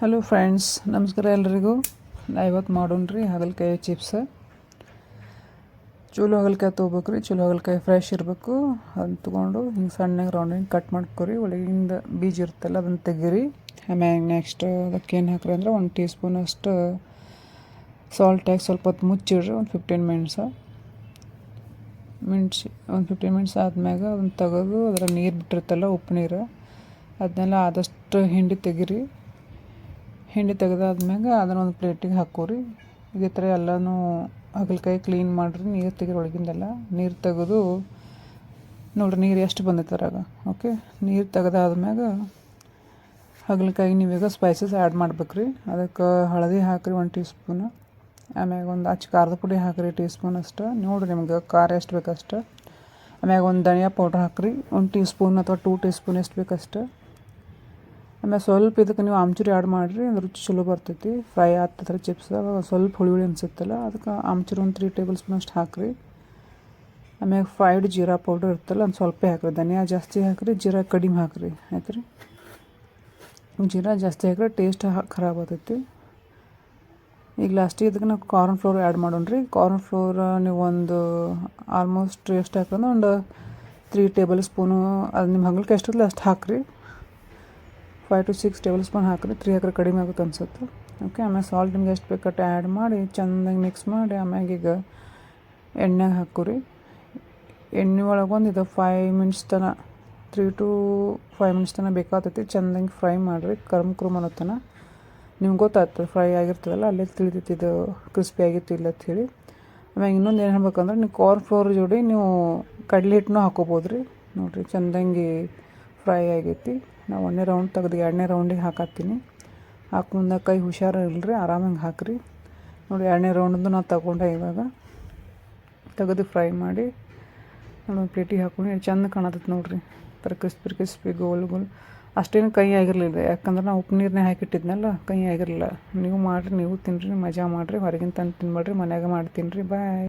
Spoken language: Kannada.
ಹಲೋ ಫ್ರೆಂಡ್ಸ್, ನಮಸ್ಕಾರ ಎಲ್ರಿಗೂ. ನಾ ಇವತ್ತು ಮಾಡೋಣ್ರಿ ಹಾಗಲಕಾಯಿ ಚಿಪ್ಸ್. ಚಲೋ ಹಾಗಲಕಾಯಿ ತೊಗೋಬೇಕ್ರಿ. ಚಲೋ ಹಾಗಲಕಾಯಿ ಫ್ರೆಶ್ ಇರಬೇಕು. ಅದನ್ನ ತೊಗೊಂಡು ಹಿಂಗೆ ಸಣ್ಣಗೆ ರೌಂಡಿಂಗ್ ಕಟ್ ಮಾಡ್ಕೊರಿ. ಒಳಗಿಂದ ಬೀಜ ಇರುತ್ತಲ್ಲ ಅದನ್ನು ತೆಗೀರಿ. ಆಮ್ಯಾಗ ನೆಕ್ಸ್ಟ್ ಅದಕ್ಕೆ ಏನು ಹಾಕ್ರಿ ಅಂದ್ರೆ 1 ಟೀ ಸ್ಪೂನ್ ಅಷ್ಟು ಸಾಲ್ಟ್ ಹಾಕಿ ಸ್ವಲ್ಪ ಹೊತ್ತು ಮುಚ್ಚಿಡ್ರಿ. ಒಂದು 15 ಮಿನಿಟ್ಸ್ ಒಂದು 15 ಮಿನಿಟ್ಸ್ ಆದ್ಮ್ಯಾಗ ಅದನ್ನು ತೆಗೆದು ಅದರ ನೀರು ಬಿಟ್ಟಿರ್ತಲ್ಲ, ಉಪ್ಪು ನೀರು, ಅದನ್ನೆಲ್ಲ ಆದಷ್ಟು ಹಿಂಡಿ ತೆಗೀರಿ. ಹಿಂಡಿ ತೆಗೆದಾದ್ಮ್ಯಾಗ ಅದನ್ನು ಒಂದು ಪ್ಲೇಟಿಗೆ ಹಾಕೋರಿ. ಇದೇ ಥರ ಎಲ್ಲನೂ ಹಾಗಲಕಾಯಿ ಕ್ಲೀನ್ ಮಾಡಿರಿ. ನೀರು ತೆಗೀರಿ, ಒಳಗಿಂದೆಲ್ಲ ನೀರು ತೆಗೆದು ನೋಡಿರಿ ನೀರು ಎಷ್ಟು ಬಂದೈತೆ ಅದ್ರಾಗ. ಓಕೆ, ನೀರು ತೆಗೆದಾದ್ಮ್ಯಾಗ ಹಾಗಲಕಾಯಿ ನೀವೀಗ ಸ್ಪೈಸಸ್ ಆ್ಯಡ್ ಮಾಡ್ಬೇಕ್ರಿ. ಅದಕ್ಕೆ ಹಳದಿ ಹಾಕಿರಿ 1 ಟೀ ಸ್ಪೂನು. ಆಮ್ಯಾಗ ಒಂದು ಅಚ್ಚ ಖಾರದ ಪುಡಿ ಹಾಕಿರಿ 1 ಟೀ ಸ್ಪೂನ್ ಅಷ್ಟು. ನೋಡಿರಿ ನಿಮ್ಗೆ ಖಾರ ಎಷ್ಟು ಬೇಕಷ್ಟು. ಆಮ್ಯಾಗ ಒಂದು ಧನಿಯಾ ಪೌಡ್ರ್ ಹಾಕಿರಿ 1 ಟೀ ಸ್ಪೂನ್ ಅಥವಾ 2 ಟೀ ಸ್ಪೂನ್ ಎಷ್ಟು ಬೇಕಷ್ಟು. ಆಮೇಲೆ ಸ್ವಲ್ಪ ಇದಕ್ಕೆ ನೀವು ಆಮ್ಚೂರು ಆ್ಯಡ್ ಮಾಡಿರಿ, ಅಂದ್ರೆ ರುಚಿ ಚಲೋ ಬರ್ತೈತಿ. ಫ್ರೈ ಆಗ್ತದ್ರೆ ಚಿಪ್ಸ್ ಸ್ವಲ್ಪ ಹುಳಿ ಅನಿಸುತ್ತಲ್ಲ, ಅದಕ್ಕೆ ಆಮ್ಚೂರು ಒಂದು 3 ಟೇಬಲ್ ಸ್ಪೂನ್ ಅಷ್ಟು ಹಾಕಿರಿ. ಆಮ್ಯಾಗ ಫ್ರೈಡ್ ಜೀರಾ ಪೌಡ್ರ್ ಇರ್ತಲ್ಲ, ಒಂದು ಸ್ವಲ್ಪ ಹಾಕಿರಿ. ಧನಿಯಾ ಜಾಸ್ತಿ ಹಾಕಿರಿ, ಜೀರಾ ಕಡಿಮೆ ಹಾಕಿರಿ. ಆಯ್ತು ರೀ, ಜೀರಾ ಜಾಸ್ತಿ ಹಾಕಿರಿ ಟೇಸ್ಟ್ ಖರಾಬ್ ಆಗ್ತೈತಿ. ಈಗ ಲಾಸ್ಟಿಗೆ ಇದಕ್ಕೆ ನಾವು ಕಾರ್ನ್ ಫ್ಲೋರ್ ಆ್ಯಡ್ ಮಾಡೋಣ್ರಿ. ಕಾರ್ನ್ ಫ್ಲೋರ್ ನೀವು ಒಂದು ಆಲ್ಮೋಸ್ಟ್ ಎಷ್ಟು ಹಾಕಿದ್ರೆ ಒಂದು 3 ಟೇಬಲ್ ಸ್ಪೂನು. ಅದು ನಿಮ್ಮ ಹಾಗಲಕಾಯಿ ಎಷ್ಟಿರಲ್ಲ ಅಷ್ಟು ಹಾಕಿರಿ. 5 to 6 ಟೇಬಲ್ ಸ್ಪೂನ್ ಹಾಕಿರಿ. 3 ಹಾಕಿದ್ರೆ ಕಡಿಮೆ ಆಗುತ್ತೆ ಅನ್ಸುತ್ತೆ. ಓಕೆ, ಆಮೇಲೆ ಸಾಲ್ಟ್ ನಿಮ್ಗೆ ಎಷ್ಟು ಬೇಕಟ್ಟು ಆ್ಯಡ್ ಮಾಡಿ ಚೆಂದಾಗಿ ಮಿಕ್ಸ್ ಮಾಡಿ ಆಮ್ಯಾಗ ಈಗ ಎಣ್ಣೆಗೆ ಹಾಕೋರಿ. ಎಣ್ಣೆ ಒಳಗೆ ಒಂದು ಇದು 5 ಮಿನಿಟ್ಸ್ ತನಕ 3 to 5 ಮಿನಿಟ್ಸ್ ತನಕ ಬೇಕಾಗ್ತೈತಿ. ಚೆಂದಾಗಿ ಫ್ರೈ ಮಾಡಿರಿ, ಕರ್ಮ್ ಅನ್ನೋ ತನಕ. ನಿಮ್ಗೆ ಗೊತ್ತಾಗ್ತದೆ ಫ್ರೈ ಆಗಿರ್ತದಲ್ಲ, ಅಲ್ಲೇ ತಿಳಿತೈತಿ ಇದು ಕ್ರಿಸ್ಪಿ ಆಗಿತ್ತು ಇಲ್ಲ ಅಂತ ಹೇಳಿ. ಆಮ್ಯಾಗ ಇನ್ನೊಂದು ಏನು ಹೇಳ್ಬೇಕಂದ್ರೆ, ನೀವು ಕಾರ್ನ್ ಫ್ಲೋರ್ ಜೋಡಿ ನೀವು ಕಡಲೆ ಹಿಟ್ಟನ್ನು ಹಾಕೋಬೋದು ರೀ. ನೋಡಿರಿ ಚೆಂದಂಗಿ ಫ್ರೈ ಆಗೈತಿ. ನಾವು 1ನೇ ರೌಂಡ್ ತೆಗೆದು 2ನೇ ರೌಂಡಿಗೆ ಹಾಕತ್ತೀನಿ. ಮುಂದೆ ಕೈ ಹುಷಾರು ಇಲ್ಲರಿ, ಆರಾಮಾಗಿ ಹಾಕಿರಿ. ನೋಡಿ 2ನೇ ರೌಂಡಿಂದು ನಾವು ತಗೊಂಡೆ. ಇವಾಗ ತೆಗೆದು ಫ್ರೈ ಮಾಡಿ ಒಂದು ಪ್ಲೇಟಿಗೆ ಹಾಕೊಂಡು ಚೆಂದ ಕಾಣತೈತೆ ನೋಡಿರಿ. ಥರ ಕ್ರಿಸ್ಪಿ ಗೋಲ್ ಅಷ್ಟೇನು ಕೈ ಆಗಿರಲಿಲ್ಲ, ಯಾಕಂದ್ರೆ ನಾವು ಉಪ್ಪು ನೀರನ್ನೇ ಹಾಕಿಟ್ಟಿದ್ನಲ್ಲ, ಕೈ ಆಗಿರಲಿಲ್ಲ. ನೀವು ಮಾಡಿರಿ, ನೀವು ತಿನ್ನಿರಿ, ಮಜಾ ಮಾಡಿರಿ. ಹೊರಗಿನ ತಂದು ತಿನ್ಬೇಡ್ರಿ, ಮನ್ಯಾಗ ಮಾಡಿ ತಿನ್ನಿರಿ. ಬಾಯ್.